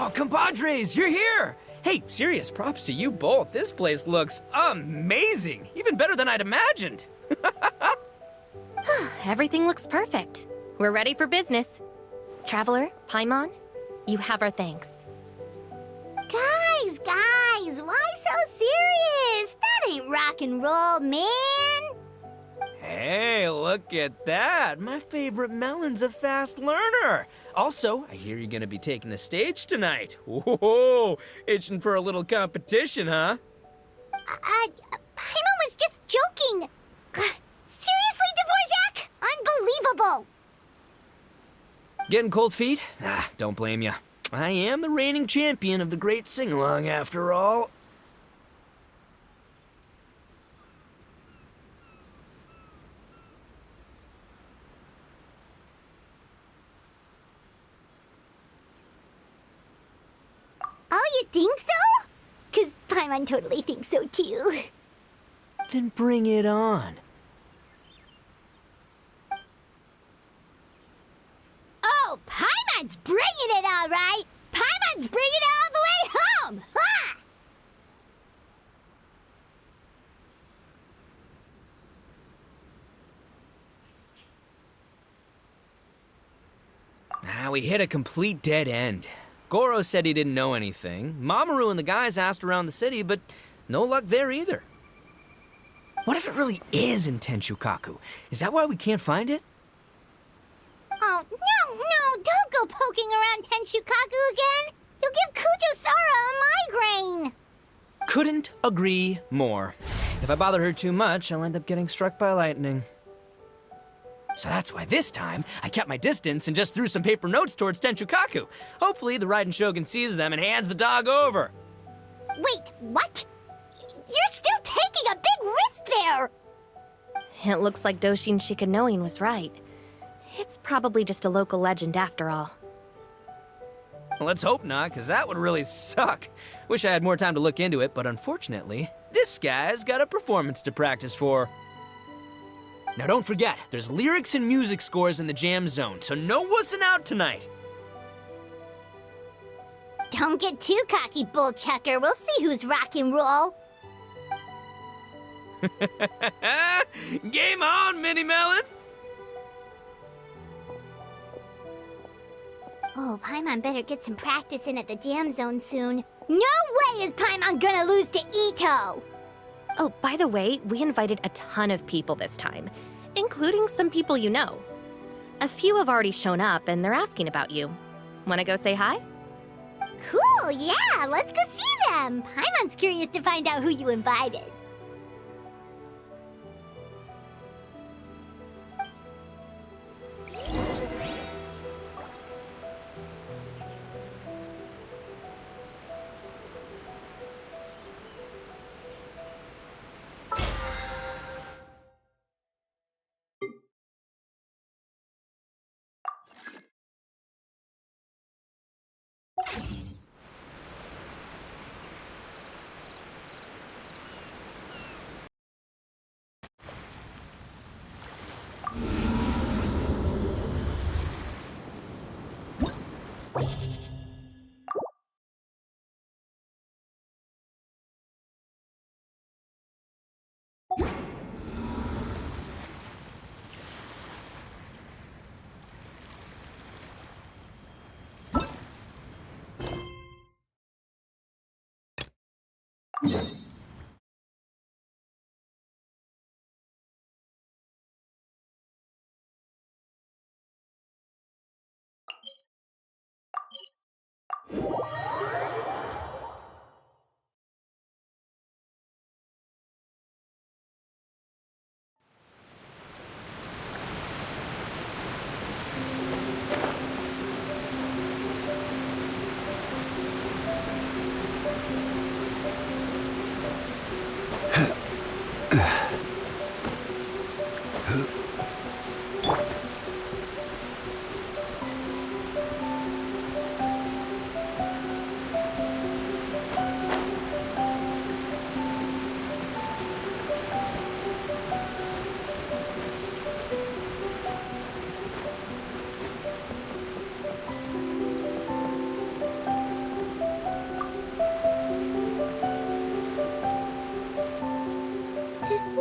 Oh, compadres, you're here! Hey, serious props to you both. This place looks amazing. Even better than I'd imagined. Everything looks perfect. We're ready for business. Traveler, Paimon, you have our thanks. Guys, why so serious? That ain't rock and roll, man. Hey, look at that. My favorite melon's a fast learner. Also, I hear you're gonna be taking the stage tonight. Whoa, itching for a little competition, huh? Paimon was just joking. Seriously, Dvorak? Unbelievable. Getting cold feet? Ah, don't blame ya. I am the reigning champion of the great sing-along after all. Oh, you think so? 'Cause Paimon totally thinks so too. Then bring it on. Oh, Paimon's bringing it all right. Paimon's bringing it all the way home. Ha! We hit a complete dead end. Goro said he didn't know anything. Mamoru and the guys asked around the city, but no luck there either. What if it really is in Tenshukaku? Is that why we can't find it? Oh, no, don't go poking around Tenshukaku again. You'll give Kujo-Sara a migraine. Couldn't agree more. If I bother her too much, I'll end up getting struck by lightning. So that's why this time, I kept my distance and just threw some paper notes towards Tenshukaku. Hopefully, the Raiden Shogun sees them and hands the dog over. Wait, what? You're still taking a big risk there! It looks like Doshin Shikanoin was right. It's probably just a local legend after all. Let's hope not, because that would really suck. Wish I had more time to look into it, but unfortunately, this guy's got a performance to practice for. Now don't forget, there's lyrics and music scores in the jam zone, so no wussing out tonight. Don't get too cocky, bullchucker. We'll see who's rock and roll. Game on, Mini Melon! Oh, Paimon better get some practice in at the jam zone soon. No way is Paimon gonna lose to Ito! Oh, by the way, we invited a ton of people this time, including some people you know. A few have already shown up and they're asking about you. Wanna go say hi? Cool, yeah, let's go see them. Paimon's curious to find out who you invited.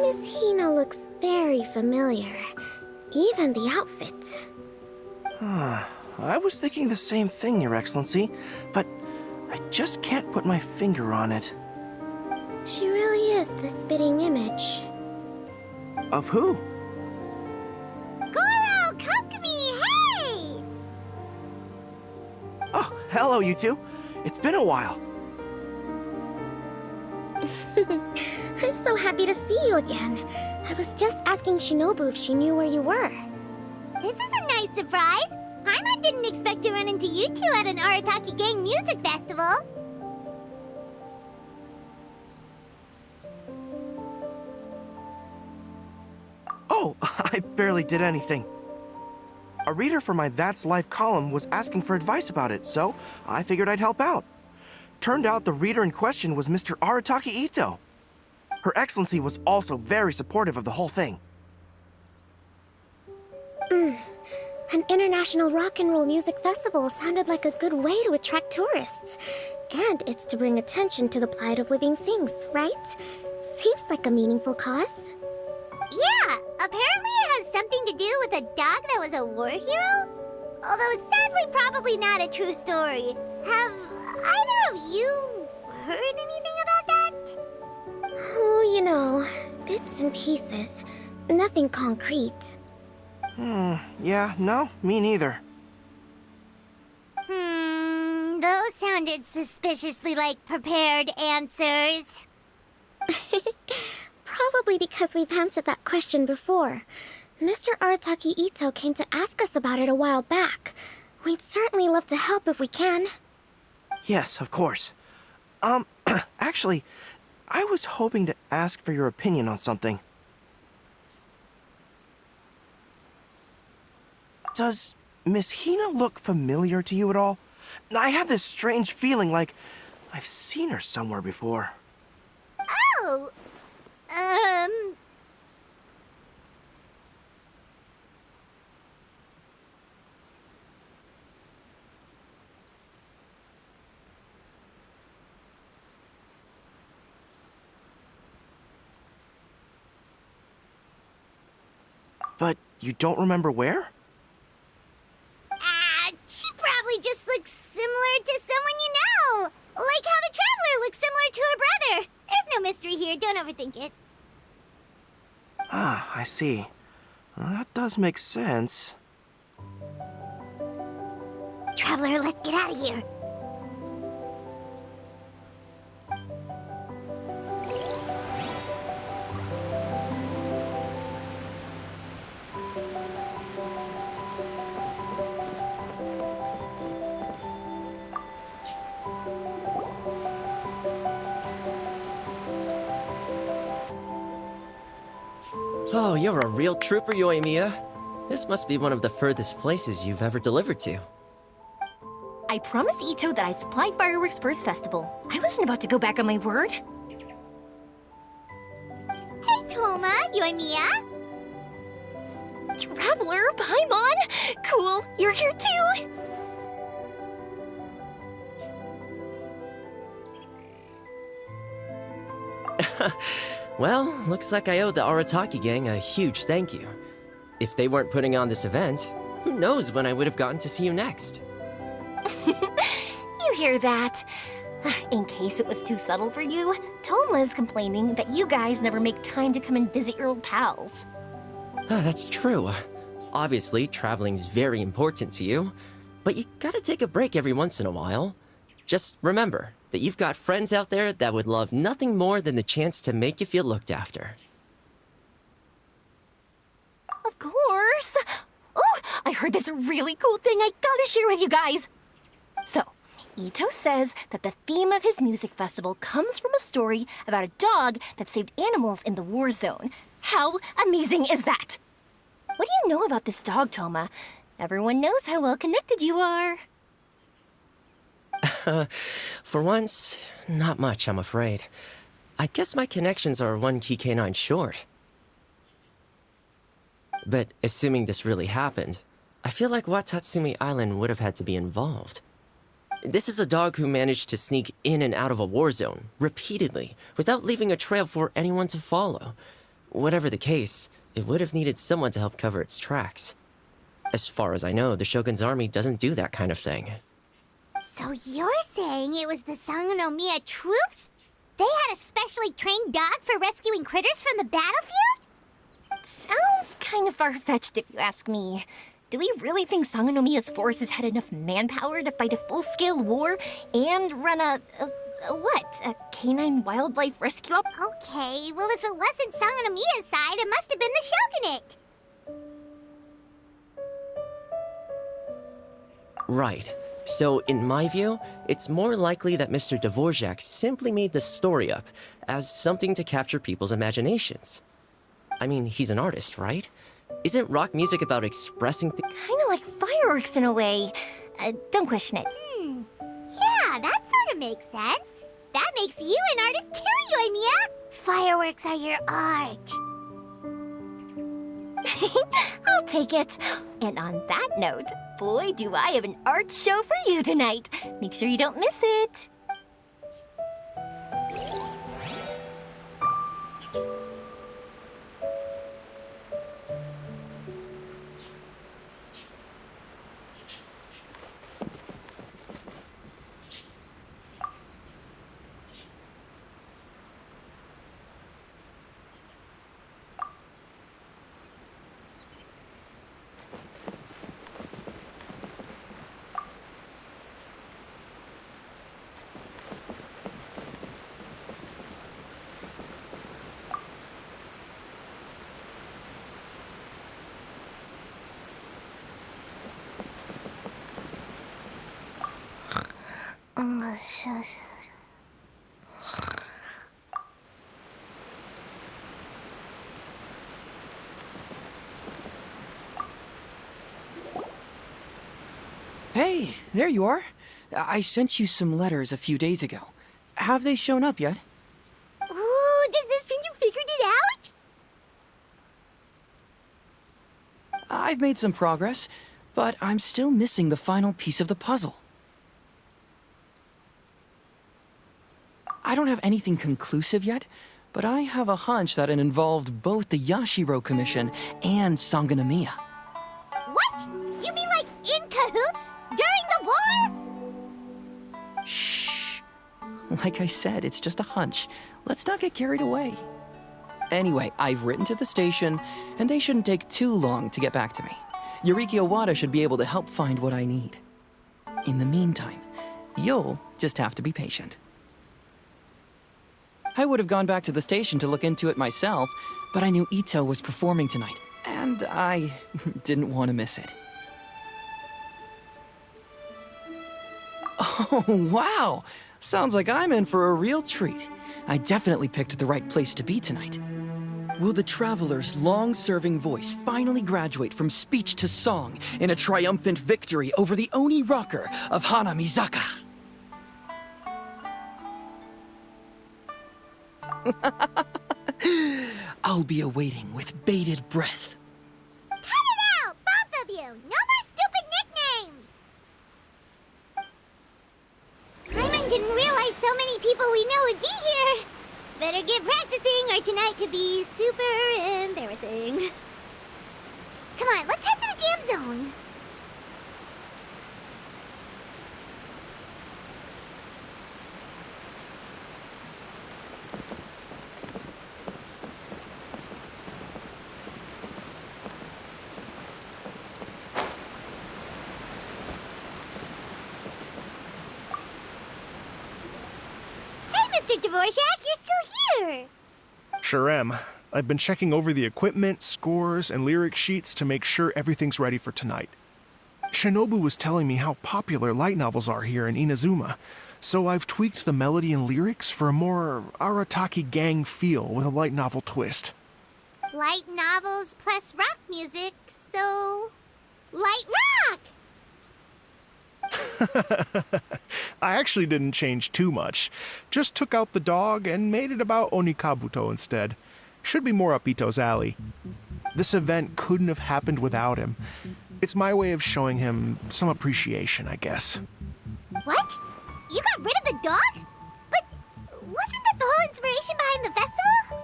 Miss Hina looks very familiar. Even the outfit. I was thinking the same thing, Your Excellency, but I just can't put my finger on it. She really is the spitting image. Of who? Goro, come to me, hey! Oh, hello, you two. It's been a while. I'm so happy to see you again. I was just asking Shinobu if she knew where you were. This is a nice surprise. Paimon didn't expect to run into you two at an Arataki gang music festival. Oh, I barely did anything. A reader for my That's Life column was asking for advice about it, so I figured I'd help out. Turned out the reader in question was Mr. Arataki Ito. Her Excellency was also very supportive of the whole thing. An international rock and roll music festival sounded like a good way to attract tourists. And it's to bring attention to the plight of living things, right? Seems like a meaningful cause. Yeah, apparently it has something to do with a dog that was a war hero? Although sadly probably not a true story. Have either of you heard anything about that? Oh, you know, bits and pieces. Nothing concrete. Yeah, no, me neither. Those sounded suspiciously like prepared answers. Probably because we've answered that question before. Mr. Arataki Ito came to ask us about it a while back. We'd certainly love to help if we can. Yes, of course. Actually, I was hoping to ask for your opinion on something. Does Miss Hina look familiar to you at all? I have this strange feeling like I've seen her somewhere before. Oh! But you don't remember where? She probably just looks similar to someone you know. Like how the Traveler looks similar to her brother. There's no mystery here, don't overthink it. Ah, I see. That does make sense. Traveler, let's get out of here. Oh, you're a real trooper, Yoimiya. This must be one of the furthest places you've ever delivered to. I promised Ito that I'd supply fireworks for his festival. I wasn't about to go back on my word. Hey, Toma, Yoimiya. Traveler, Paimon! Cool, you're here too! Well, looks like I owe the Arataki gang a huge thank you. If they weren't putting on this event, who knows when I would have gotten to see you next. You hear that? In case it was too subtle for you, Toma's complaining that you guys never make time to come and visit your old pals. That's true. Obviously, traveling's very important to you, but you gotta take a break every once in a while. Just remember that you've got friends out there that would love nothing more than the chance to make you feel looked after. Of course! Oh, I heard this really cool thing I gotta share with you guys! So, Ito says that the theme of his music festival comes from a story about a dog that saved animals in the war zone. How amazing is that? What do you know about this dog, Toma? Everyone knows how well connected you are. For once, not much, I'm afraid. I guess my connections are one key canine short. But assuming this really happened, I feel like Watatsumi Island would have had to be involved. This is a dog who managed to sneak in and out of a war zone, repeatedly, without leaving a trail for anyone to follow. Whatever the case, it would have needed someone to help cover its tracks. As far as I know, the Shogun's army doesn't do that kind of thing. So you're saying it was the Sangonomiya troops? They had a specially trained dog for rescuing critters from the battlefield? Sounds kind of far-fetched if you ask me. Do we really think Sangonomiya's forces had enough manpower to fight a full-scale war and run a canine wildlife rescue op? Okay, well if it wasn't Sangonomiya's side, it must have been the Shogunate. Right. So, in my view, it's more likely that Mr. Dvorak simply made the story up as something to capture people's imaginations. I mean, he's an artist, right? Isn't rock music about expressing Kinda like fireworks in a way. Don't question it. Yeah, that sort of makes sense. That makes you an artist too, Yoimiya. Fireworks are your art. I'll take it. And on that note, boy, do I have an art show for you tonight. Make sure you don't miss it. Hey, there you are. I sent you some letters a few days ago. Have they shown up yet? Ooh, does this mean you figured it out? I've made some progress, but I'm still missing the final piece of the puzzle. I don't have anything conclusive yet, but I have a hunch that it involved both the Yashiro Commission and Sangonomiya. What? You mean like in cahoots? During the war? Shh. Like I said, it's just a hunch. Let's not get carried away. Anyway, I've written to the station, and they shouldn't take too long to get back to me. Yuriki Owada should be able to help find what I need. In the meantime, you'll just have to be patient. I would have gone back to the station to look into it myself, but I knew Ito was performing tonight, and I didn't want to miss it. Oh, wow! Sounds like I'm in for a real treat. I definitely picked the right place to be tonight. Will the traveler's long-serving voice finally graduate from speech to song in a triumphant victory over the Oni rocker of Hanamizaka? I'll be awaiting with bated breath. Cut it out, both of you! No more stupid nicknames! Pаймon didn't realize so many people we know would be here. Better get practicing or tonight could be super embarrassing. Come on, let's head to the jam zone. Mr. Dvorak, you're still here! Sure am. I've been checking over the equipment, scores, and lyric sheets to make sure everything's ready for tonight. Shinobu was telling me how popular light novels are here in Inazuma, so I've tweaked the melody and lyrics for a more Arataki gang feel with a light novel twist. Light novels plus rock music, so... light rock! I actually didn't change too much. Just took out the dog and made it about Onikabuto instead. Should be more up Ito's alley. This event couldn't have happened without him. It's my way of showing him some appreciation, I guess. What? You got rid of the dog? But wasn't that the whole inspiration behind the festival?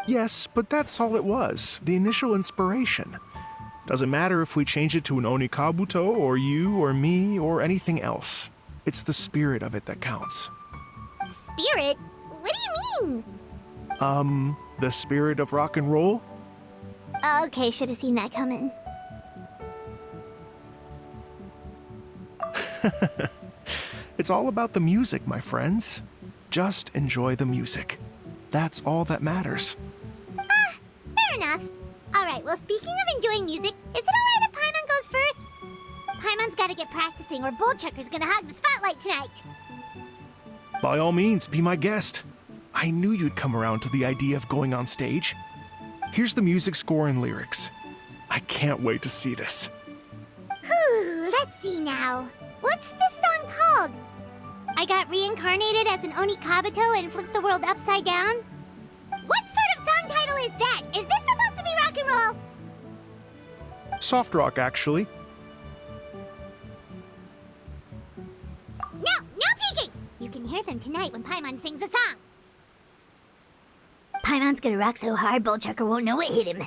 Yes, but that's all it was, the initial inspiration. Doesn't matter if we change it to an onikabuto, or you, or me, or anything else. It's the spirit of it that counts. Spirit? What do you mean? The spirit of rock and roll? Okay, should have seen that coming. It's all about the music, my friends. Just enjoy the music. That's all that matters. Fair enough. Alright, well, speaking of enjoying music, is it alright if Paimon goes first? Paimon's gotta get practicing or Bullchucker's gonna hog the spotlight tonight. By all means, be my guest. I knew you'd come around to the idea of going on stage. Here's the music score and lyrics. I can't wait to see this. Whew, let's see now. What's this song called? I got reincarnated as an Onikabuto and flipped the world upside down? What sort of song title is that? Is this supposed to be rock and roll? Soft rock, actually. No peeking! You can hear them tonight when Paimon sings the song. Paimon's gonna rock so hard, Bullchucker won't know what hit him.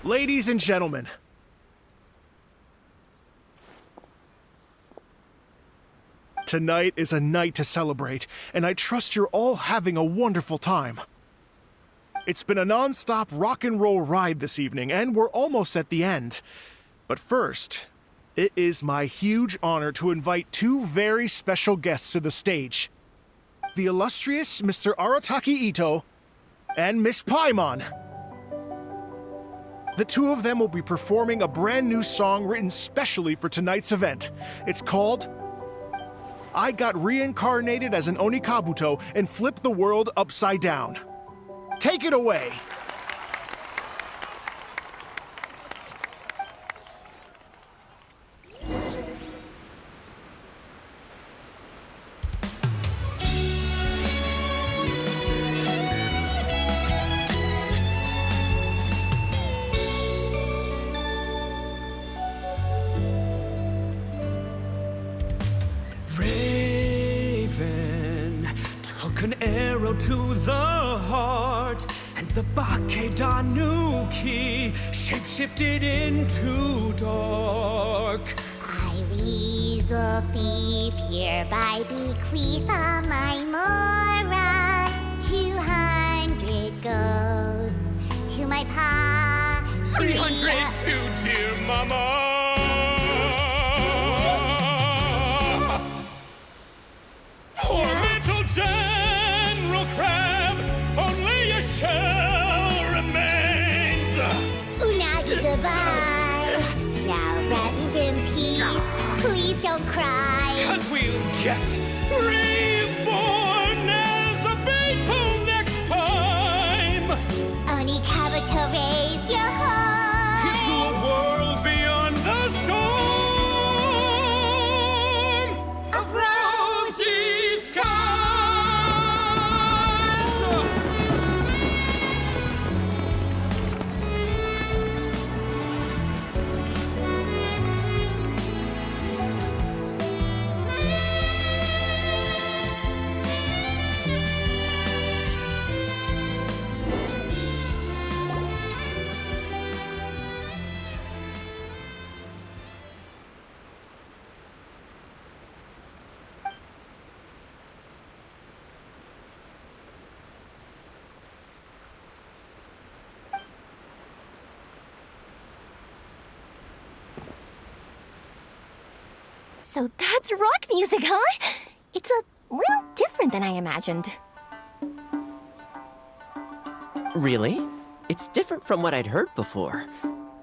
Ladies and gentlemen, tonight is a night to celebrate, and I trust you're all having a wonderful time. It's been a non-stop rock and roll ride this evening, and we're almost at the end. But first, it is my huge honor to invite two very special guests to the stage. The illustrious Mr. Arataki Ito and Miss Paimon. The two of them will be performing a brand new song written specially for tonight's event. It's called I Got Reincarnated as an Onikabuto and Flipped the World Upside Down. Take it away! An arrow to the heart, and the Bakedanuki shapeshifted into dark. I, weasel thief, hereby bequeath all my mora. 200 goes to my pa. 300 to dear mama. Poor little General Crab, only a shell remains. Unagi, goodbye. Now rest in peace. Please don't cry. 'Cause we'll get reborn as a beetle next time. Onikabuto, raise your heart. To a world beyond the storm of rosy skies. So that's rock music, huh? It's a little different than I imagined. Really? It's different from what I'd heard before.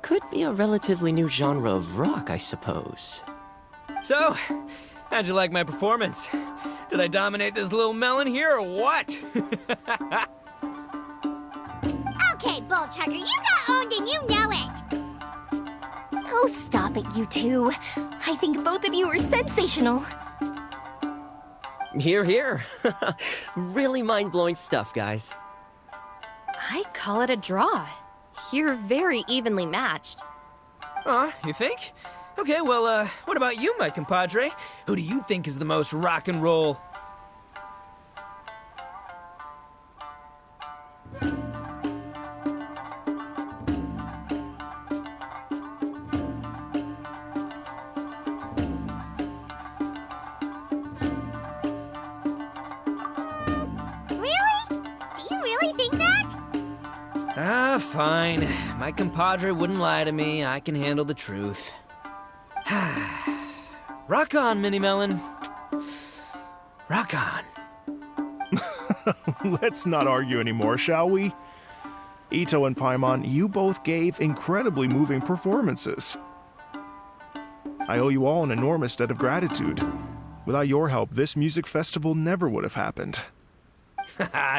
could be a relatively new genre of rock, I suppose. So, how'd you like my performance? Did I dominate this little melon here or what? Okay, Bull Chucker, you got owned and you know it. Oh, stop it, you two. I think both of you are sensational. Here, here. Really mind-blowing stuff, guys. I call it a draw. You're very evenly matched. You think? Okay, well, what about you, my compadre? Who do you think is the most rock and roll? Fine. My compadre wouldn't lie to me. I can handle the truth. Rock on, Mini Melon. Rock on. Let's not argue anymore, shall we? Ito and Paimon, you both gave incredibly moving performances. I owe you all an enormous debt of gratitude. Without your help, this music festival never would have happened.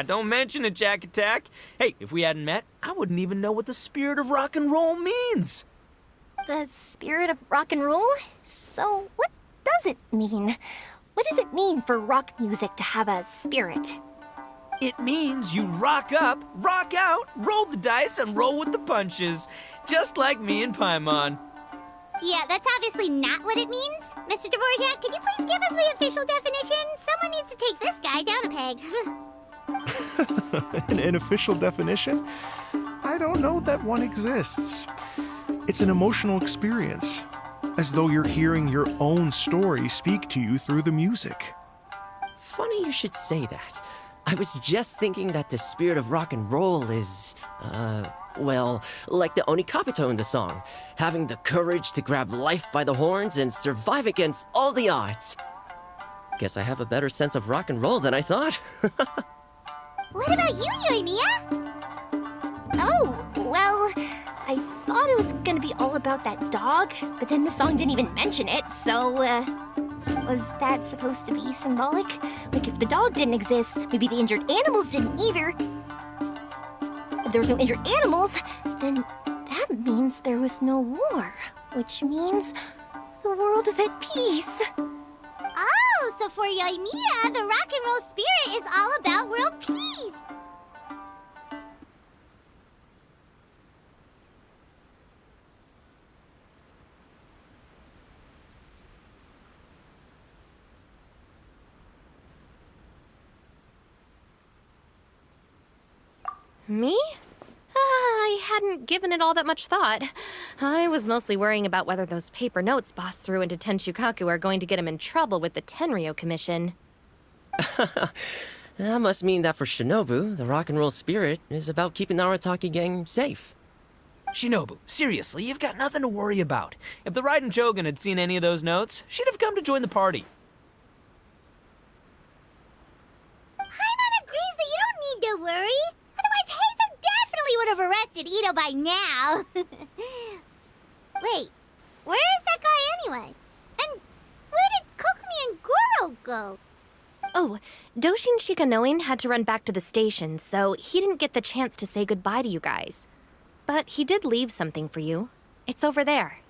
Don't mention it, Jack Attack. Hey, if we hadn't met, I wouldn't even know what the spirit of rock and roll means. The spirit of rock and roll? So, what does it mean? What does it mean for rock music to have a spirit? It means you rock up, rock out, roll the dice, and roll with the punches. Just like me and Paimon. Yeah, that's obviously not what it means. Mr. Dvorak, could you please give us the official definition? Someone needs to take this guy down a peg. An official definition? I don't know that one exists. It's an emotional experience, as though you're hearing your own story speak to you through the music. Funny you should say that. I was just thinking that the spirit of rock and roll is, well, like the Onikabuto in the song, having the courage to grab life by the horns and survive against all the odds. Guess I have a better sense of rock and roll than I thought. What about you, Yoimiya? Oh, well, I thought it was gonna be all about that dog, but then the song didn't even mention it, so, was that supposed to be symbolic? Like, if the dog didn't exist, maybe the injured animals didn't either. If there was no injured animals, then that means there was no war, which means the world is at peace. Oh, so for Yoimiya, the rock and roll spirit is all about world peace. Me? I hadn't given it all that much thought. I was mostly worrying about whether those paper notes Boss threw into Tenshukaku are going to get him in trouble with the Tenryo Commission. That must mean that for Shinobu, the rock and roll spirit is about keeping the Arataki gang safe. Shinobu, seriously, you've got nothing to worry about. If the Raiden Shogun had seen any of those notes, she'd have come to join the party. Paimon agrees that you don't need to worry. Otherwise, Heizo definitely would have arrested Ito by now. Wait, where is that guy anyway? And where did Kokumi and Goro go? Oh, Doshin Shikanoin had to run back to the station, so he didn't get the chance to say goodbye to you guys. But he did leave something for you. It's over there.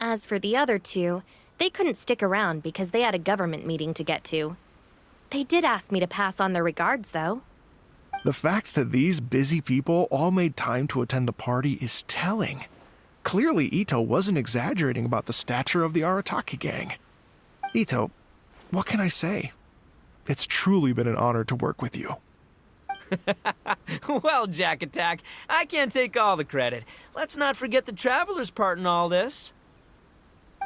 As for the other two, they couldn't stick around because they had a government meeting to get to. They did ask me to pass on their regards, though. The fact that these busy people all made time to attend the party is telling. Clearly, Ito wasn't exaggerating about the stature of the Arataki gang. Ito, what can I say? It's truly been an honor to work with you. Well, Jack Attack, I can't take all the credit. Let's not forget the Traveler's part in all this.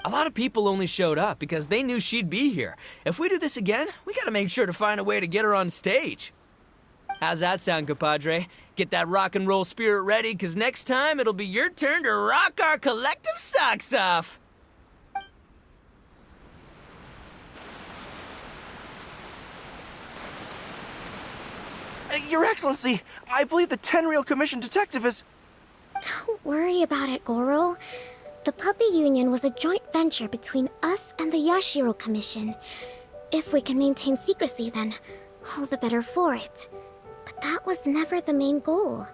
A lot of people only showed up because they knew she'd be here. If we do this again, we gotta make sure to find a way to get her on stage. How's that sound, compadre? Get that rock and roll spirit ready, because next time it'll be your turn to rock our collective socks off. Your Excellency, I believe the 10 commission detective is... Don't worry about it, Goro. The Puppy Union was a joint venture between us and the Yashiro Commission. If we can maintain secrecy, then all the better for it. But that was never the main goal.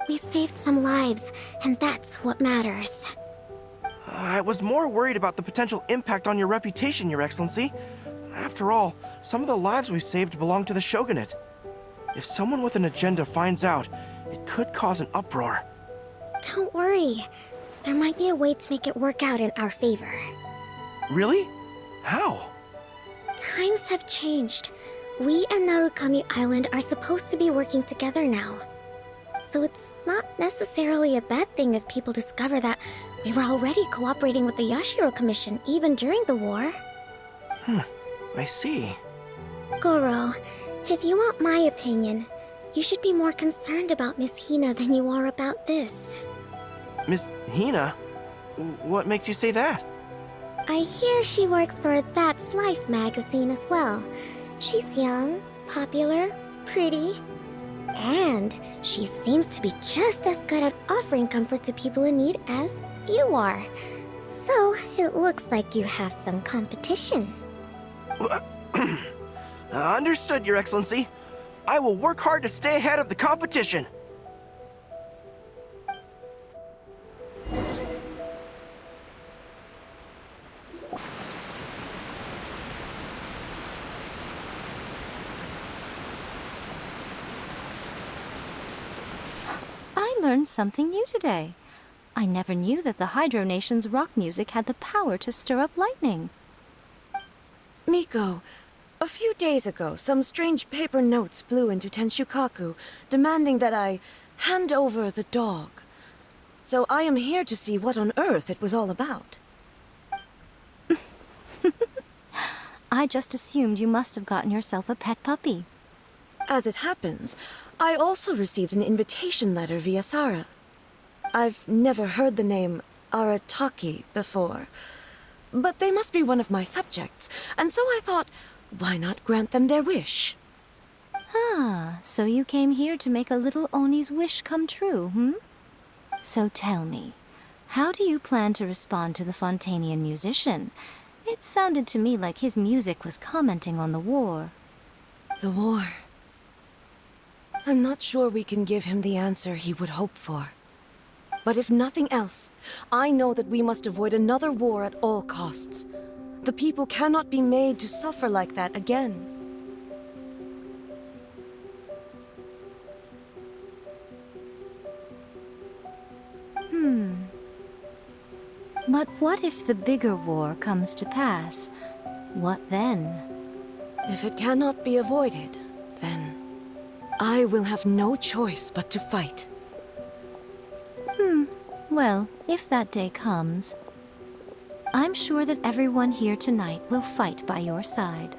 We saved some lives, and that's what matters. I was more worried about the potential impact on your reputation, Your Excellency. After all, some of the lives we've saved belong to the Shogunate. If someone with an agenda finds out, it could cause an uproar. Don't worry. There might be a way to make it work out in our favor. Really? How? Times have changed. We and Narukami Island are supposed to be working together now. So it's not necessarily a bad thing if people discover that we were already cooperating with the Yashiro Commission even during the war. I see. Goro, if you want my opinion, you should be more concerned about Miss Hina than you are about this. Miss Hina? What makes you say that? I hear she works for That's Life magazine as well. She's young, popular, pretty, and she seems to be just as good at offering comfort to people in need as you are. So, it looks like you have some competition. Understood, Your Excellency. I will work hard to stay ahead of the competition. I learned something new today. I never knew that the Hydro Nation's rock music had the power to stir up lightning. Miko, a few days ago, some strange paper notes flew into Tenshukaku, demanding that I hand over the dog. So I am here to see what on earth it was all about. I just assumed you must have gotten yourself a pet puppy. As it happens, I also received an invitation letter via Sara. I've never heard the name Arataki before, but they must be one of my subjects, and so I thought, why not grant them their wish? Ah, so you came here to make a little Oni's wish come true, hmm? So tell me, how do you plan to respond to the Fontanian musician? It sounded to me like his music was commenting on the war. The war. I'm not sure we can give him the answer he would hope for. But if nothing else, I know that we must avoid another war at all costs. The people cannot be made to suffer like that again. But what if the bigger war comes to pass? What then? If it cannot be avoided, then I will have no choice but to fight. Well, if that day comes, I'm sure that everyone here tonight will fight by your side.